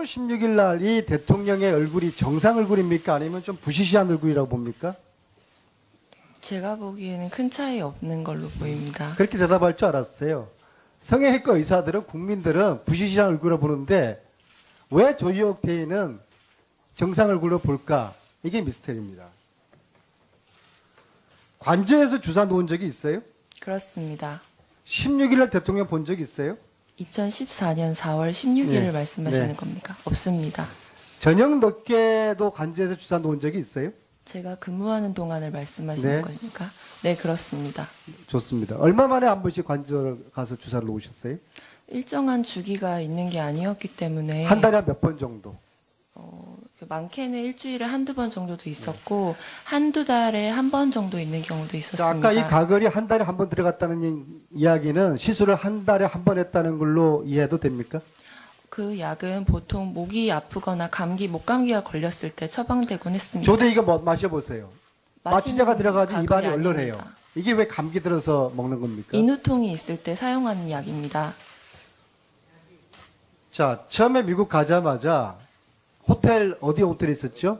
16일 날 이 대통령의 얼굴이 정상 얼굴입니까? 아니면 좀 부시시한 얼굴이라고 봅니까? 제가 보기에는 큰 차이 없는 걸로 보입니다. 그렇게 대답할 줄 알았어요. 성형외과 의사들은 국민들은 부시시한 얼굴로 보는데 왜 조희옥 대인은 정상 얼굴로 볼까? 이게 미스터리입니다. 관저에서 주사 놓은 적이 있어요? 그렇습니다. 16일 날 대통령 본 적 있어요? 2014년 4월 16일을 네. 말씀하시는 네. 겁니까? 없습니다. 저녁 늦게도 관저에서 주사 놓은 적이 있어요? 제가 근무하는 동안을 말씀하시는 네. 겁니까? 네, 그렇습니다. 좋습니다. 얼마 만에 한 번씩 관저를 가서 주사를 놓으셨어요? 일정한 주기가 있는 게 아니었기 때문에 한 달에 몇 번 정도? 많게는 일주일에 한두 번 정도도 있었고 한두 달에 한 번 정도 있는 경우도 자, 있었습니다. 아까 이 가글이 한 달에 한 번 들어갔다는 이야기는 시술을 한 달에 한 번 했다는 걸로 이해해도 됩니까? 그 약은 보통 목이 아프거나 감기, 목감기가 걸렸을 때 처방되곤 했습니다. 조대 이거 마셔보세요. 마취제가 들어가지 가글이 입안이 얼얼해요. 아닙니다. 이게 왜 감기 들어서 먹는 겁니까? 인후통이 있을 때 사용하는 약입니다. 자, 처음에 미국 가자마자 어디 호텔에 있었죠?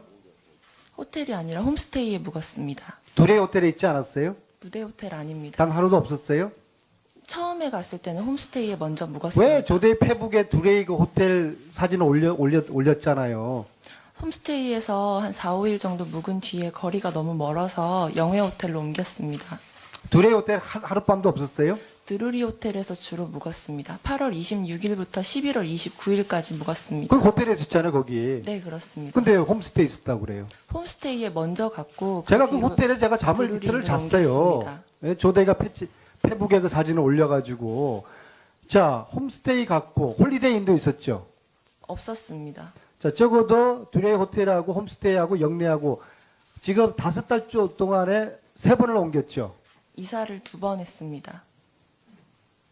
호텔이 아니라 홈스테이에 묵었습니다. 둘의 호텔에 있지 않았어요? 부대 호텔 아닙니다. 단 하루도 없었어요? 처음에 갔을 때는 홈스테이에 먼저 묵었습니다. 왜 조대 페북에 둘의 그 호텔 사진을 올렸잖아요. 홈스테이에서 한 4, 5일 정도 묵은 뒤에 거리가 너무 멀어서 영회 호텔로 옮겼습니다. 둘의 호텔 하룻밤도 없었어요? 드루리 호텔에서 주로 묵었습니다. 8월 26일부터 11월 29일까지 묵었습니다. 그 호텔에 있었잖아요, 거기. 네, 그렇습니다. 근데 홈스테이 있었다고 그래요. 홈스테이에 먼저 갔고 제가 그 뒤로 호텔에 제가 잠을 드루리로 이틀을 잤어요. 옮겼습니다. 예, 조대가 페북에 그 사진을 올려가지고. 자, 홈스테이 갔고, 홀리데이인도 있었죠. 없었습니다. 자, 적어도 둘의 호텔하고 홈스테이하고 영내하고 지금 5달 동안에 3번을 옮겼죠. 이사를 2번 했습니다.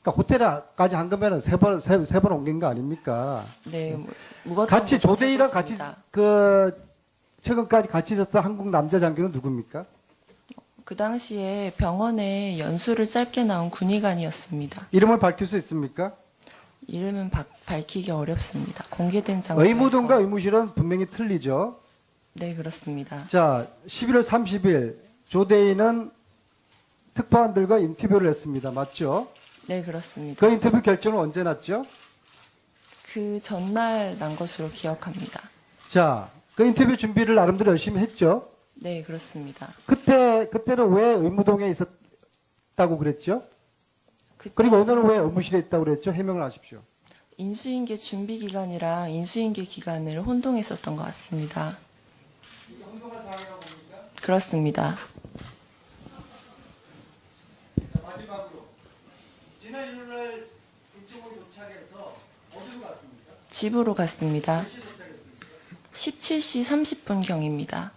그러니까 호텔까지 한 거면은 세 번 옮긴 거 아닙니까? 네, 묵었던 같이 곳은 조대이랑 세 같이 곳입니다. 최근까지 같이 있었던 한국 남자 장교는 누굽니까? 그 당시에 병원에 연수를 짧게 나온 군의관이었습니다. 이름을 밝힐 수 있습니까? 이름은 밝히기 어렵습니다. 공개된 장소에서. 의무동과 의무실은 분명히 틀리죠. 네, 그렇습니다. 자, 11월 30일 조대인은 특파원들과 인터뷰를 했습니다. 맞죠? 네, 그렇습니다. 그 인터뷰 결정은 언제 났죠? 그 전날 난 것으로 기억합니다. 자, 그 인터뷰 준비를 나름대로 열심히 했죠? 네, 그렇습니다. 그때는 왜 의무동에 있었다고 그랬죠? 그리고 오늘은 왜 의무실에 있다고 그랬죠? 해명을 하십시오. 인수인계 준비 기간이랑 인수인계 기간을 혼동했었던 것 같습니다. 혼동한 사항이라고 봅니까? 그렇습니다. 마지막으로 지난 일요일날 김충옥이 도착해서 어디로 갔습니까? 집으로 갔습니다. 몇 시에 도착했습니까? 17시 30분 경입니다.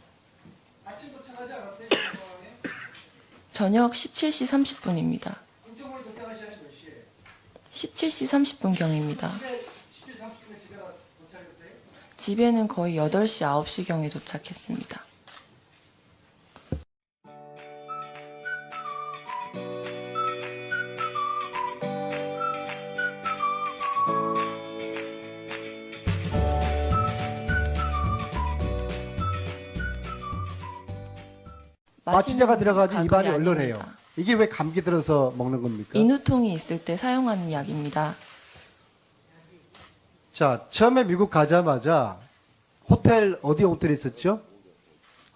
아침 도착하지 않았어요? 그 상황에? 저녁 17시 30분입니다. 김충옥이 도착한 시간이 몇 시에요? 17시 30분 경입니다. 근데 17시 30분에 집에 도착했어요? 집에는 거의 8시, 9시 경에 도착했습니다. 마취제가 들어가지 가글이 입안이 얼얼해요. 아닙니다. 이게 왜 감기 들어서 먹는 겁니까? 인후통이 있을 때 사용하는 약입니다. 자, 처음에 미국 가자마자 어디 호텔에 있었죠?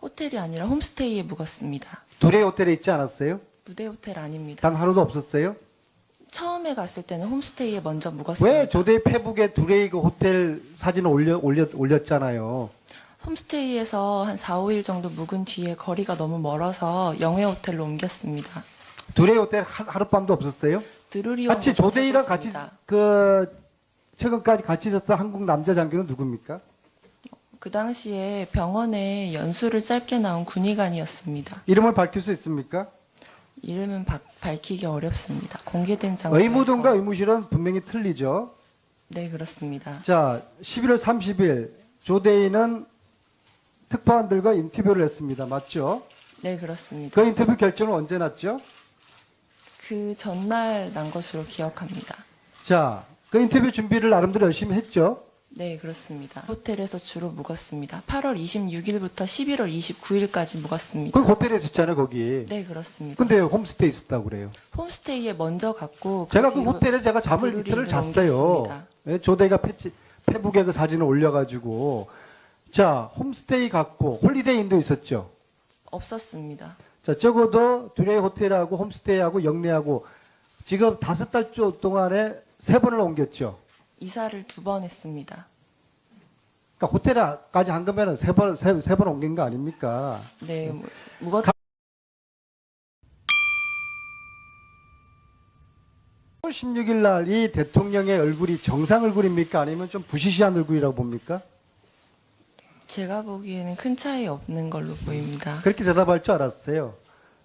호텔이 아니라 홈스테이에 묵었습니다. 둘의 호텔에 있지 않았어요? 부대 호텔 아닙니다. 단 하루도 없었어요? 처음에 갔을 때는 홈스테이에 먼저 묵었습니다. 왜 조대 페북에 둘의 그 호텔 사진을 올렸잖아요. 홈스테이에서 한 4, 5일 정도 묵은 뒤에 거리가 너무 멀어서 영회 호텔로 옮겼습니다. 둘의 호텔 하룻밤도 없었어요? 드루리 같이 호텔 조대이랑 세 같이 곳입니다. 최근까지 같이 있었던 한국 남자 장교는 누굽니까? 그 당시에 병원에 연수를 짧게 나온 군의관이었습니다. 이름을 밝힐 수 있습니까? 이름은 밝히기 어렵습니다. 공개된 장소에서. 의무동과 의무실은 분명히 틀리죠. 네, 그렇습니다. 자, 11월 30일 조대인은 특파원들과 인터뷰를 했습니다. 맞죠? 네, 그렇습니다. 그 인터뷰 결정은 언제 났죠? 그 전날 난 것으로 기억합니다. 자, 그 인터뷰 준비를 나름대로 열심히 했죠? 네, 그렇습니다. 호텔에서 주로 묵었습니다. 8월 26일부터 11월 29일까지 묵었습니다. 그 호텔에 있었잖아요, 거기. 네, 그렇습니다. 근데 홈스테이 있었다고 그래요. 홈스테이에 먼저 갔고 제가 그 뒤로 호텔에 제가 잠을 뒤로 이틀을 이동을 잤어요. 옮겼습니다. 예, 조대가 페북에 그 사진을 올려가지고. 자, 홈스테이 갔고, 홀리데이인도 있었죠. 없었습니다. 자, 적어도 듀레이 호텔하고 홈스테이하고 영내하고 지금 5달 동안에 3번을 옮겼죠. 이사를 2번 했습니다. 그러니까 호텔까지 한 거면은 3번 옮긴 거 아닙니까? 네, 묵었 8월 16일 날 이 대통령의 얼굴이 정상 얼굴입니까? 아니면 좀 부시시한 얼굴이라고 봅니까? 제가 보기에는 큰 차이 없는 걸로 보입니다. 그렇게 대답할 줄 알았어요.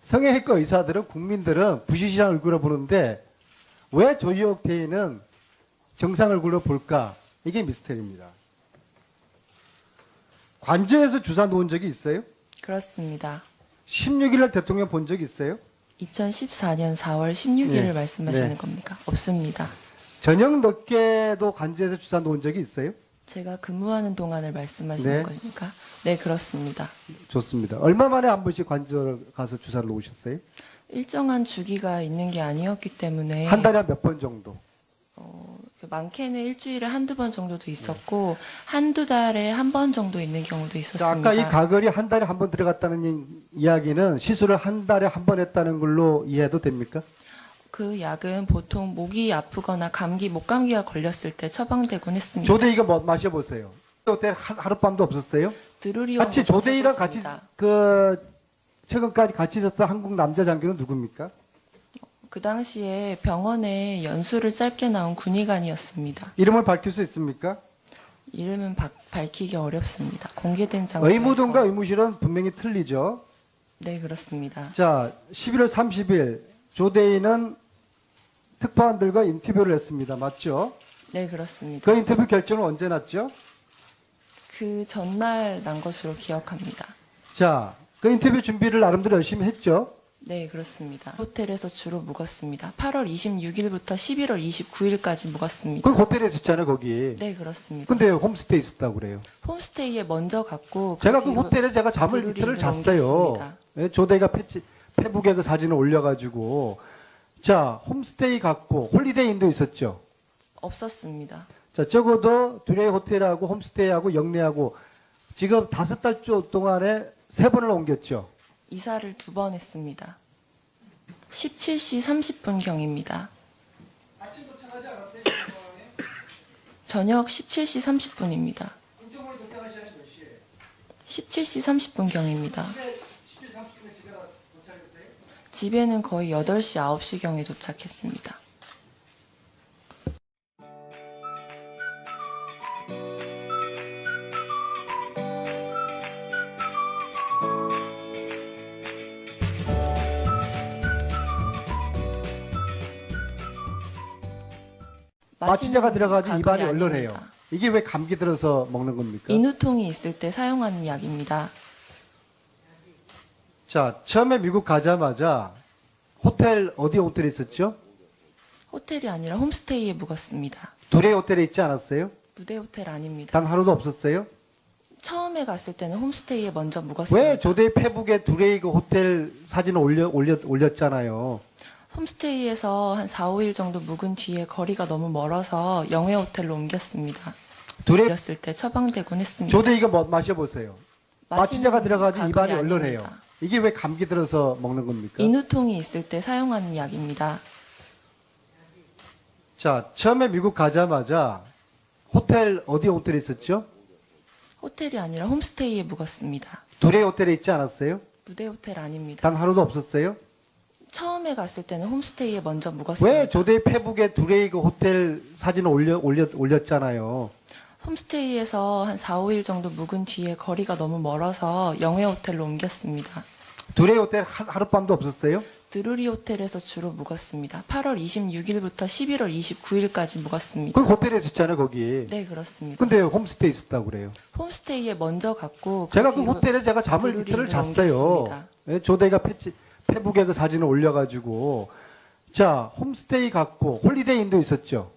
성형외과 의사들은 국민들은 부시시한 얼굴을 보는데 왜 조희옥 대인은 정상 얼굴로 볼까? 이게 미스터리입니다. 관저에서 주사 놓은 적이 있어요? 그렇습니다. 16일 날 대통령 본 적 있어요? 2014년 4월 16일을 네. 말씀하시는 네. 겁니까? 없습니다. 저녁 늦게도 관저에서 주사 놓은 적이 있어요? 제가 근무하는 동안을 말씀하시는 네. 겁니까? 네, 그렇습니다. 좋습니다. 얼마 만에 한 번씩 관저를 가서 주사를 놓으셨어요? 일정한 주기가 있는 게 아니었기 때문에 한 달에 몇 번 정도? 많게는 일주일에 한두 번 정도도 있었고 한두 달에 한 번 정도 있는 경우도 자, 있었습니다. 아까 이 가글이 한 달에 한 번 들어갔다는 이야기는 시술을 한 달에 한 번 했다는 걸로 이해해도 됩니까? 그 약은 보통 목이 아프거나 감기, 목감기가 걸렸을 때 처방되곤 했습니다. 조대이가 뭐 마셔보세요. 그때 하룻밤도 없었어요? 드루리온 같이 조대이랑 같이 최근까지 같이 있었던 한국 남자 장교는 누굽니까? 그 당시에 병원에 연수를 짧게 나온 군의관이었습니다. 이름을 밝힐 수 있습니까? 이름은 밝히기 어렵습니다. 공개된 장소에서. 의무동과 의무실은 분명히 틀리죠. 네, 그렇습니다. 자, 11월 30일 조대인은 특파원들과 인터뷰를 했습니다. 맞죠? 네, 그렇습니다. 그 인터뷰 결정은 언제 났죠? 그 전날 난 것으로 기억합니다. 자, 그 인터뷰 준비를 나름대로 열심히 했죠. 네, 그렇습니다. 호텔에서 주로 묵었습니다. 8월 26일부터 11월 29일까지 묵었습니다. 그 호텔에 있었잖아요, 거기. 네, 그렇습니다. 근데 홈스테이 있었다고 그래요. 홈스테이에 먼저 갔고 제가 그 뒤로 호텔에 제가 잠을 뒤로 이틀을 이동을 잤어요. 옮겼습니다. 예, 조대가 페북에 그 사진을 올려가지고. 자, 홈스테이 갔고, 홀리데이인도 있었죠. 없었습니다. 자, 적어도 듀레이 호텔하고 홈스테이하고 영내하고 지금 5달 동안에 3번을 옮겼죠. 이사를 2번 했습니다. 17시 30분 경입니다. 아침 도착하지 않았어요? 저녁 17시 30분입니다. 인천으로 도착하시는 몇 시에? 17시 30분 경입니다. 17시 30분에 집에 도착했어요? 집에는 거의 8시, 9시 경에 도착했습니다. 마취제가 들어가지 가글이 입안이 얼얼해요. 아닙니다. 이게 왜 감기 들어서 먹는 겁니까? 인후통이 있을 때 사용하는 약입니다. 자, 처음에 미국 가자마자 어디 호텔에 있었죠? 호텔이 아니라 홈스테이에 묵었습니다. 듀레이 호텔에 있지 않았어요? 무대 호텔 아닙니다. 단 하루도 없었어요? 처음에 갔을 때는 홈스테이에 먼저 묵었습니다. 왜 조대이 페북에 듀레이 그 호텔 사진을 올렸잖아요. 홈스테이에서 한 4, 5일 정도 묵은 뒤에 거리가 너무 멀어서 영회 호텔로 옮겼습니다. 듀레이 옮겼을 때 처방되곤 했습니다. 조대이가 뭐 마셔보세요. 마취제가 들어가지 가글이 입안이 아닙니다. 얼얼해요. 이게 왜 감기 들어서 먹는 겁니까? 인후통이 있을 때 사용하는 약입니다. 자, 처음에 미국 가자마자 어디 호텔에 있었죠? 호텔이 아니라 홈스테이에 묵었습니다. 듀레이 호텔에 있지 않았어요? 무대 호텔 아닙니다. 단 하루도 없었어요? 처음에 갔을 때는 홈스테이에 먼저 묵었습니다. 왜 조대이 페북에 듀레이 그 호텔 사진을 올렸잖아요. 홈스테이에서 한 4, 5일 정도 묵은 뒤에 거리가 너무 멀어서 영회 호텔로 옮겼습니다. 듀레이 호텔 하룻밤도 없었어요? 드루리 호텔에서 주로 묵었습니다. 8월 26일부터 11월 29일까지 묵었습니다. 그 호텔에 있었잖아요, 거기. 네, 그렇습니다. 근데 홈스테이 있었다고 그래요. 홈스테이에 먼저 갔고 제가 그 뒤로 호텔에 제가 잠을 뒤로 이틀을 이동을 잤어요. 옮겼습니다. 예, 조대가 페북에 그 사진을 올려가지고. 자, 홈스테이 갔고, 홀리데이인도 있었죠.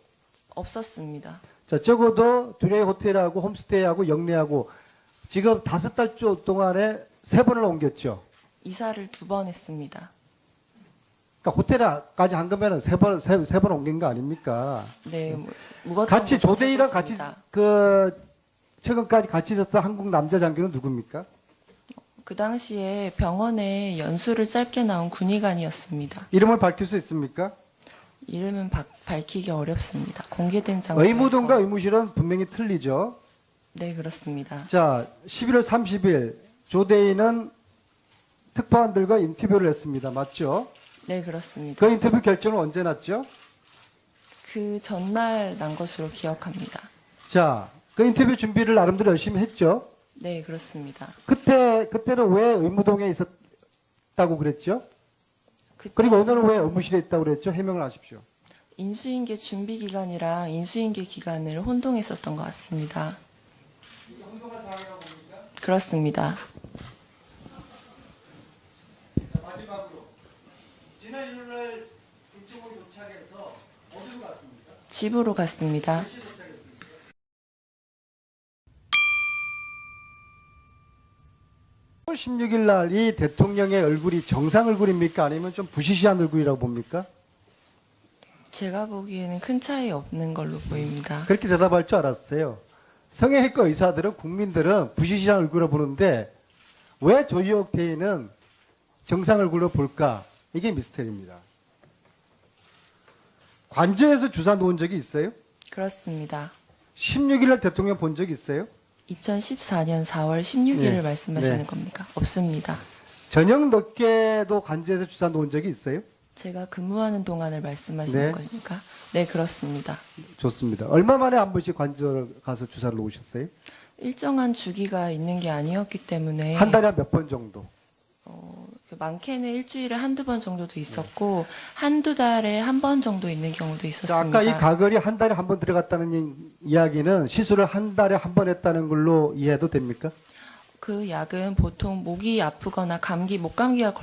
없었습니다. 자, 적어도 두레이 호텔하고 홈스테이하고 영내하고 지금 5달 동안에 3번을 옮겼죠. 이사를 2번 했습니다. 그러니까 호텔까지 한 거면은 3번 옮긴 거 아닙니까? 네, 묵었던 같이 곳은 조대희랑 세 같이 곳입니다. 최근까지 같이 있었던 한국 남자 장교는 누굽니까? 그 당시에 병원에 연수를 짧게 나온 군의관이었습니다. 이름을 밝힐 수 있습니까? 이름은 밝히기 어렵습니다. 공개된 장소에서. 의무동과 의무실은 분명히 틀리죠. 네, 그렇습니다. 자, 11월 30일 조대희는 특파원들과 인터뷰를 했습니다. 맞죠? 네, 그렇습니다. 그 인터뷰 결정은 언제 났죠? 그 전날 난 것으로 기억합니다. 자, 그 인터뷰 준비를 나름대로 열심히 했죠. 네, 그렇습니다. 그때는 왜 의무동에 있었다고 그랬죠? 그리고 오늘은 왜 의무실에 있다고 그랬죠? 해명을 하십시오. 인수인계 준비 기간이랑 인수인계 기간을 혼동했었던 것 같습니다. 그렇습니다. 마지막으로 지난 일요일 김충호 도착해서 어디로 갔습니까? 집으로 갔습니다. 16일 날 이 대통령의 얼굴이 정상 얼굴입니까? 아니면 좀 부시시한 얼굴이라고 봅니까? 제가 보기에는 큰 차이 없는 걸로 보입니다. 그렇게 대답할 줄 알았어요. 성형외과 의사들은 국민들은 부시시한 얼굴로 보는데 왜 조희옥 대인은 정상 얼굴로 볼까? 이게 미스터리입니다. 관저에서 주사 놓은 적이 있어요? 그렇습니다. 16일 날 대통령 본 적 있어요? 2014년 4월 16일을 네. 말씀하시는 네. 겁니까? 없습니다. 저녁 늦게도 관저에서 주사 놓은 적이 있어요? 제가 근무하는 동안을 말씀하시는 네. 겁니까? 네, 그렇습니다. 좋습니다. 얼마 만에 한 번씩 관저를 가서 주사를 놓으셨어요? 일정한 주기가 있는 게 아니었기 때문에 한 달에 몇 번 정도? 많게는 일주일에 1~2번 정도도 있었고 한두 달에 한 번 정도 있는 경우도 자, 있었습니다. 아까 이 가글이 한 달에 한 번 들어갔다는 이야기는 시술을 한 달에 한 번 했다는 걸로 이해해도 됩니까? 그 약은 보통 목이 아프거나 감기, 목감기가